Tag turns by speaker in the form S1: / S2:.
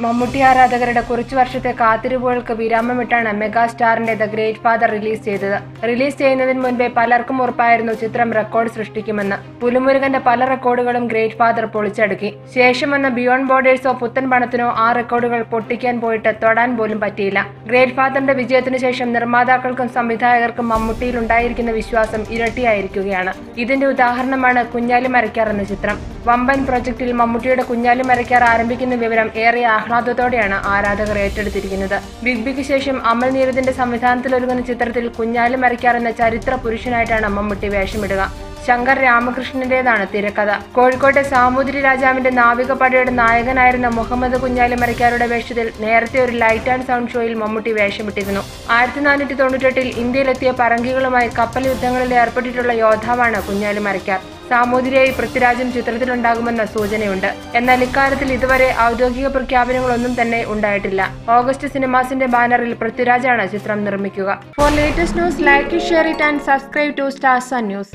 S1: മമ്മൂട്ടി ആരാധകരുടെ കുറച്ചു വർഷത്തെ കാത്തിരിപ്പുകൾക്ക് വിരാമമിട്ടാണ് മെഗാസ്റ്റാറിന്റെ ദ ഗ്രേറ്റ് ഫാദർ റിലീസ് ചെയ്തത്. റിലീസ് ചെയ്യുന്നതിന് മുൻപേ പലർക്കും ഉറപ്പായിരുന്നു ചിത്രം റെക്കോർഡ് സൃഷ്ടിക്കുമെന്ന്. പുലിമുരുകന്റെ പല റെക്കോർഡുകളും ഗ്രേറ്റ് ഫാദർ പൊളിച്ചടുക്കി. ശേഷം വന്ന ബിയോണ്ട് ബോർഡേഴ്സോ പുത്തൻ പണത്തിനോ ആ റെക്കോർഡുകൾ പൊട്ടിക്കാൻ പോയിട്ട് തൊടാൻ പോലും പറ്റിയില്ല. ഗ്രേറ്റ് ഫാദറിന്റെ വിജയത്തിനു ശേഷം നിർമ്മാതാക്കൾക്കും സംവിധായകർക്കും മമ്മൂട്ടിയിൽ ഉണ്ടായിരിക്കുന്ന വിശ്വാസം ഇരട്ടിയായിരിക്കുകയാണ്. ഇതിന്റെ ഉദാഹരണമാണ് കുഞ്ഞാലി മരയ്ക്കാർ എന്ന ചിത്രം. വമ്പൻ പ്രൊജക്ടിൽ മമ്മൂട്ടിയുടെ കുഞ്ഞാലി മരയ്ക്കാർ ആരംഭിക്കുന്ന വിവരം ഏറെ ആഹ്ലാദത്തോടെയാണ് ആരാധകർ ഏറ്റെടുത്തിരിക്കുന്നത്. ബിഗ് ബിക്ക് ശേഷം അമൽ നീരദിന്റെ സംവിധാനത്തിലൊരുങ്ങുന്ന ചിത്രത്തിൽ കുഞ്ഞാലി മരയ്ക്കാർ എന്ന ചരിത്ര പുരുഷനായിട്ടാണ് മമ്മൂട്ടി വേഷമിടുക. ശങ്കർ രാമകൃഷ്ണന്റേതാണ് തിരക്കഥ. കോഴിക്കോട്ടെ സാമൂതിരി രാജാവിന്റെ നാവികപ്പടയുടെ നായകനായിരുന്ന മുഹമ്മദ് കുഞ്ഞാലി മരയ്ക്കാരുടെ വേഷത്തിൽ നേരത്തെ ഒരു ലൈറ്റ് ആൻഡ് സൗണ്ട് ഷോയിൽ മമ്മൂട്ടി വേഷമിട്ടിരുന്നു. 1498 ഇന്ത്യയിലെത്തിയ പറങ്കികളുമായി കപ്പൽ യുദ്ധങ്ങളിൽ ഏർപ്പെട്ടിട്ടുള്ള യോദ്ധാവാണ് കുഞ്ഞാലി മരയ്ക്കാർ. സാമൂതിരിയായി പൃഥ്വിരാജും ചിത്രത്തിലുണ്ടാകുമെന്ന സൂചനയുണ്ട്. എന്നാൽ ഇക്കാര്യത്തിൽ ഇതുവരെ ഔദ്യോഗിക പ്രഖ്യാപനങ്ങളൊന്നും തന്നെ ഉണ്ടായിട്ടില്ല. ഓഗസ്റ്റ് സിനിമാസിന്റെ ബാനറിൽ പൃഥ്വിരാജാണ് ചിത്രം നിർമ്മിക്കുക. For latest news, like, share it and subscribe to stars and news.